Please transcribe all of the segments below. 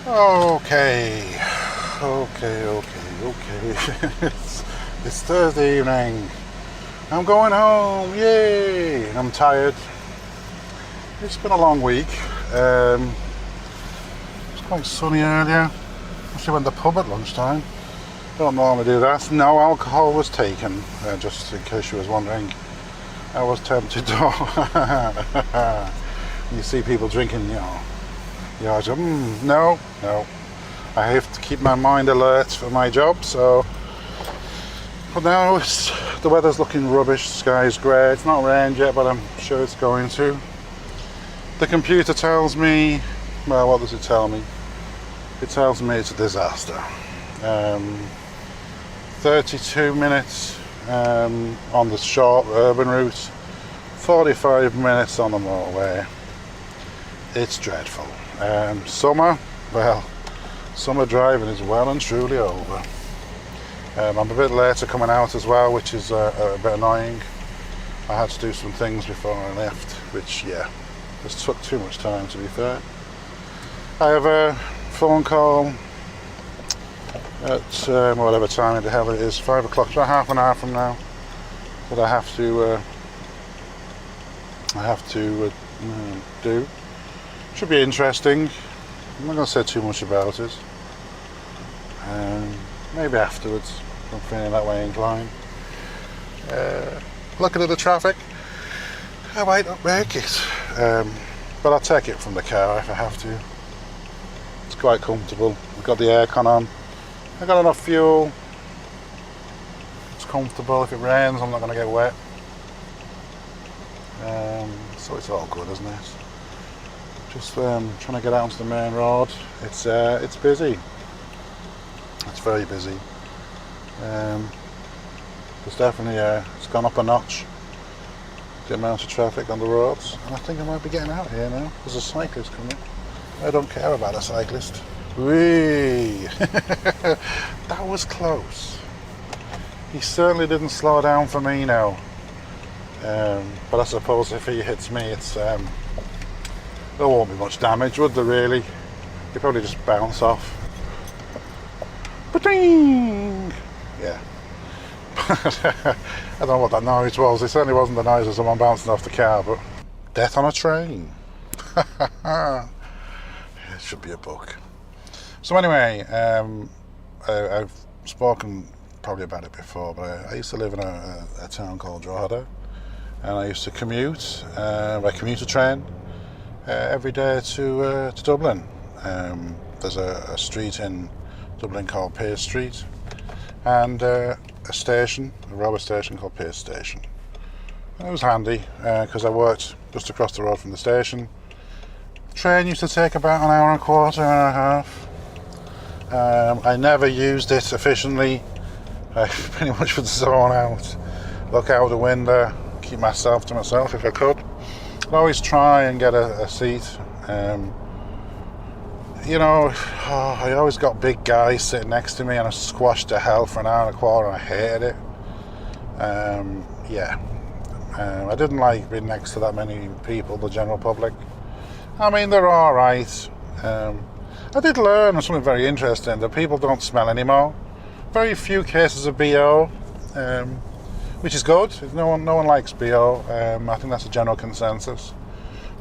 Okay, okay. it's Thursday evening. I'm going home, yay! I'm tired. It's been a long week. It's quite sunny earlier. Actually went to the pub at lunchtime. Don't normally do that. No alcohol was taken, just in case you was wondering. I was tempted to. You see people drinking, I said, no. I have to keep my mind alert for my job, so. But now the weather's looking rubbish, the sky's grey. It's not rained yet, but I'm sure it's going to. The computer tells me, well, what does it tell me? It tells me it's a disaster. 32 minutes on the short urban route, 45 minutes on the motorway. It's dreadful. Summer driving is well and truly over. I'm a bit later coming out as well, which is a bit annoying. I had to do some things before I left, which, just took too much time, to be fair. I have a phone call at whatever time the hell it is, 5 o'clock, about half an hour from now, that I have to do. Should be interesting. I'm not going to say too much about it. Maybe afterwards, if I'm feeling that way inclined. Looking at the traffic, I might not make it, but I'll take it from the car if I have to. It's quite comfortable. I've got the aircon on. I've got enough fuel. It's comfortable. If it rains, I'm not going to get wet. So it's all good, isn't it? Just trying to get out onto the main road. It's busy. It's very busy. There's definitely it's gone up a notch, the amount of traffic on the roads, and I think I might be getting out here now. There's a cyclist coming. I don't care about a cyclist. Whee! That was close. He certainly didn't slow down for me now. But I suppose if he hits me, there won't be much damage, would there really? He'll probably just bounce off. Ba-ding! Yeah. I don't know what that noise was. It certainly wasn't the noise of someone bouncing off the car, but death on a train. It should be a book. So anyway, I've spoken probably about it before, but I used to live in a town called Drogheda, and I used to commute by commuter train every day to Dublin. There's a street in Dublin called Pearse Street, and a railway station called Pearse Station. And it was handy because I worked just across the road from the station. The train used to take about an hour and a quarter, hour and a half. I never used it efficiently. I pretty much would zone out, look out the window, keep myself to myself if I could. I'd always try and get a seat. I always got big guys sitting next to me, and I squashed to hell for an hour and a quarter, and I hated it. I didn't like being next to that many people, the general public. I mean, they're all right. I did learn something very interesting, that people don't smell anymore. Very few cases of BO, which is good. No one likes BO. I think that's a general consensus.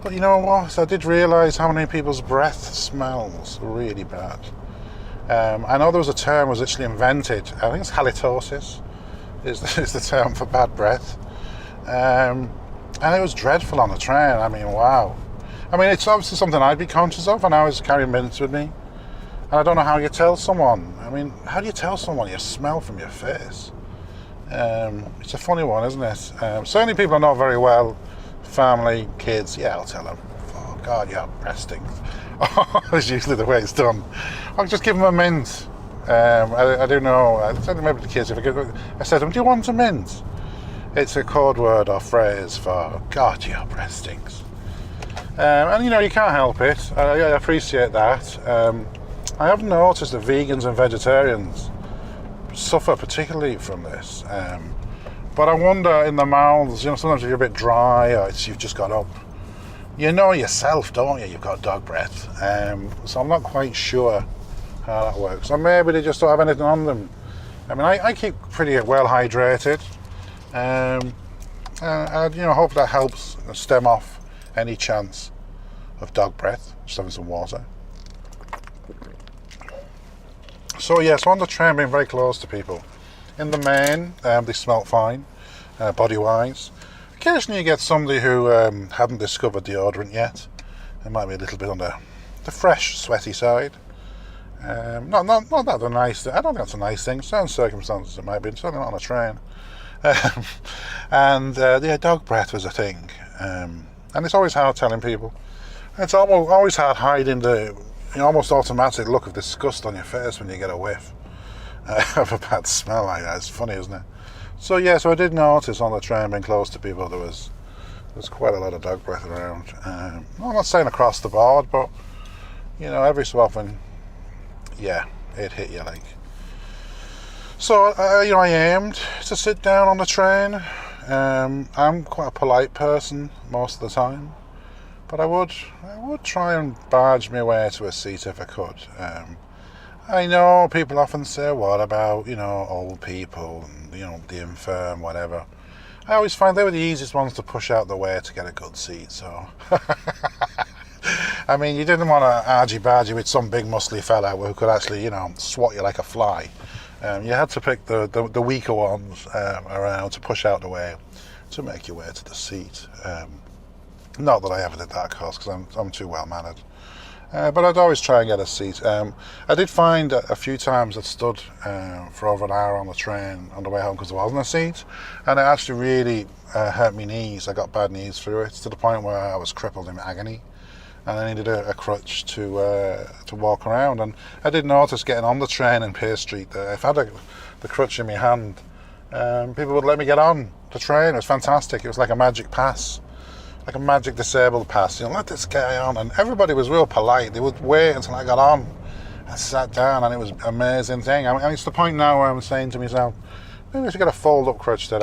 But you know what? I did realise how many people's breath smells really bad. I know there was a term was actually invented. I think it's halitosis is the term for bad breath. And it was dreadful on the train. I mean, wow. I mean, it's obviously something I'd be conscious of, and I was carrying mints with me. And I don't know how you tell someone. I mean, how do you tell someone you smell from your face? It's a funny one, isn't it? Certainly people I know very well, family, kids, I'll tell them, oh God, your breath stinks. That's usually the way it's done. I'll just give them a mint. I do know, I said to maybe the kids, I said to them, do you want a mint? It's a code word or phrase for, God, your breath stinks. And you can't help it. I appreciate that. I have noticed that vegans and vegetarians suffer particularly from this. But I wonder in the mouths, sometimes if you're a bit dry or you've just got up, you know yourself, don't you? You've got dog breath. So I'm not quite sure how that works. Or maybe they just don't have anything on them. I mean, I keep pretty well hydrated. And hopefully that helps stem off any chance of dog breath. Just having some water. So yeah, so on the train, being very close to people. In the main, they smelt fine, body-wise. Occasionally you get somebody who hadn't discovered deodorant yet. It might be a little bit on the fresh, sweaty side. Not that a nice thing. I don't think that's a nice thing. Certain circumstances it might be, certainly not on a train. Dog breath was a thing. And it's always hard telling people. It's always hard hiding the almost automatic look of disgust on your face when you get a whiff of a bad smell like that. It's funny, isn't it? So I did notice on the train being close to people there's quite a lot of dog breath around. I'm not saying across the board, but every so often, yeah, it hit you like. So I aimed to sit down on the train. I'm quite a polite person most of the time, but I would try and barge my way to a seat if I could. I know people often say, what about, old people and, the infirm, whatever. I always find they were the easiest ones to push out the way to get a good seat, so. I mean, you didn't want to argy-bargy with some big muscly fella who could actually, swat you like a fly. You had to pick the weaker ones around to push out the way to make your way to the seat. Not that I ever did that, of course, because I'm too well-mannered. But I'd always try and get a seat. I did find a few times I stood for over an hour on the train on the way home because there wasn't a seat, and it actually really hurt my knees. I got bad knees through it, to the point where I was crippled in agony, and I needed a crutch to walk around. And I did notice getting on the train in Pearse Street that if I had the crutch in my hand, people would let me get on the train. It was fantastic. It was like a magic pass. Like a magic disabled pass, let this guy on, and everybody was real polite. They would wait until I got on and sat down, and it was an amazing thing. I mean, it's the point now where I'm saying to myself, maybe I should get a fold-up crutch that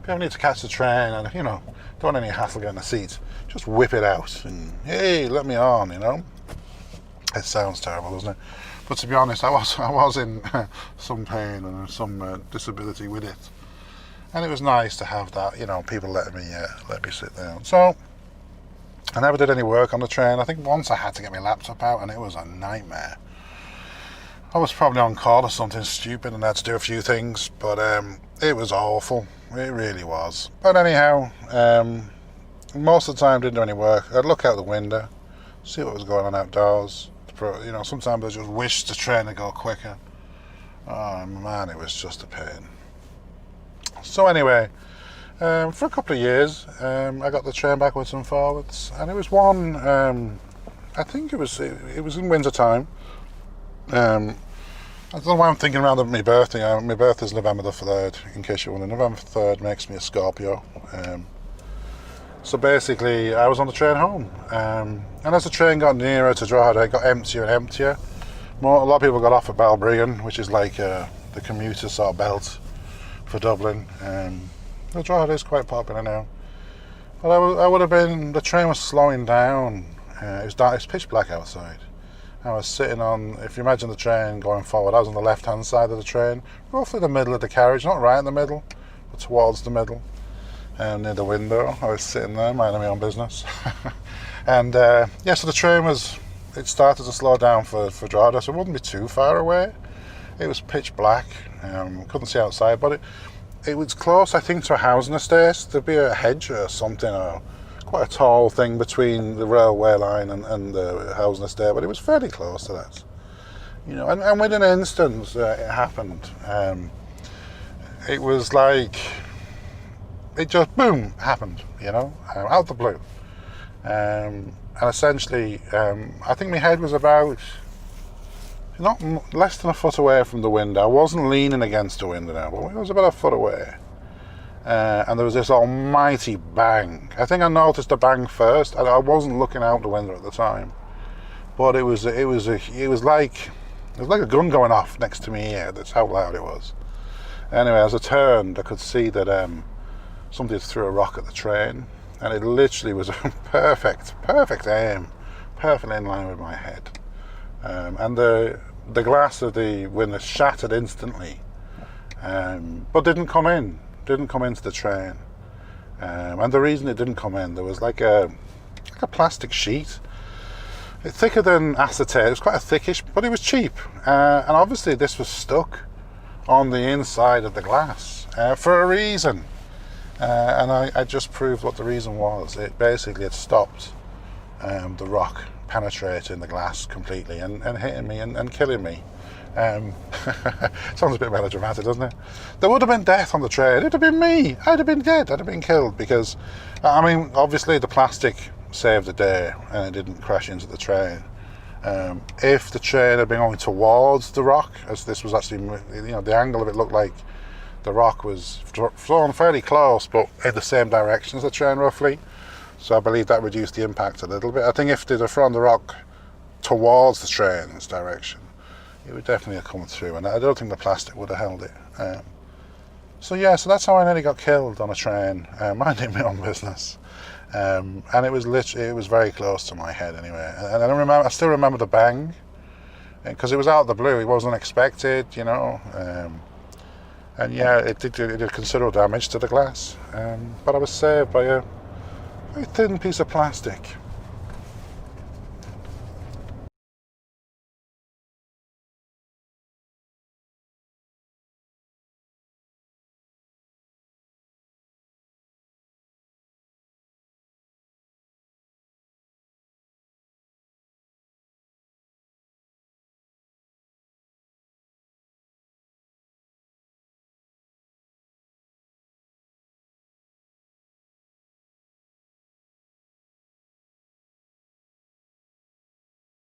people need to catch the train and don't want any hassle getting a seat. Just whip it out and hey, let me on. It sounds terrible, doesn't it? But to be honest, I was in some pain and some disability with it. And it was nice to have that, people let me sit down. So I never did any work on the train. I think once I had to get my laptop out, and it was a nightmare. I was probably on call or something stupid and had to do a few things, but it was awful. It really was. But anyhow, most of the time I didn't do any work. I'd look out the window, see what was going on outdoors. Sometimes I just wished the train would go quicker. Oh man, it was just a pain. So anyway, for a couple of years, I got the train backwards and forwards, and it was one. I think it was in winter time. I don't know why I'm thinking around my birthday. My birthday's November the 3rd. In case you're wondering, November 3rd makes me a Scorpio. So basically, I was on the train home, and as the train got nearer to Drogheda, it got emptier and emptier. A lot of people got off at Balbriggan, which is like the commuter sort of belt for Dublin. The Drogheda is quite popular now. But I would have been. The train was slowing down. It was dark. It's pitch black outside. I was sitting on. If you imagine the train going forward, I was on the left-hand side of the train, roughly the middle of the carriage, not right in the middle, but towards the middle, near the window. I was sitting there minding my own business, and so the train it started to slow down for Drogheda, so it wouldn't be too far away. It was pitch black. Couldn't see outside, but it was close, I think, to a housing estate. There'd be a hedge or something, or quite a tall thing between the railway line and the housing estate, but it was fairly close to that. And within an instant, it happened. It was like, it just, boom, happened, out the blue. And essentially, I think my head was about not less than a foot away from the window. I wasn't leaning against the window now, but it was about a foot away. And there was this almighty bang. I think I noticed the bang first. I wasn't looking out the window at the time, but it was like a gun going off next to me ear. That's how loud it was. Anyway, as I turned, I could see that somebody had threw a rock at the train. and it literally was a perfect aim, perfectly in line with my head. And the glass of the window shattered instantly, but didn't come into the train. And the reason it didn't come in, there was like a plastic sheet. It's thicker than acetate. It was quite a thickish, but it was cheap. And obviously this was stuck on the inside of the glass for a reason. And I just proved what the reason was. It basically had stopped the rock penetrating the glass completely and hitting me and killing me. Sounds a bit melodramatic, doesn't it? There would have been death on the train. It would have been me. I'd have been dead. I'd have been killed because, I mean, obviously the plastic saved the day and it didn't crash into the train. If the train had been going towards the rock, as this was actually, the angle of it looked like the rock was thrown fairly close, but in the same direction as the train roughly. So I believe that reduced the impact a little bit. I think if they'd have thrown the rock towards the train's direction, it would definitely have come through, and I don't think the plastic would have held it. So that's how I nearly got killed on a train, minding my own business. And it was very close to my head anyway. And I still remember the bang, because it was out of the blue. It wasn't expected, and yeah, it did considerable damage to the glass. But I was saved by a very thin piece of plastic.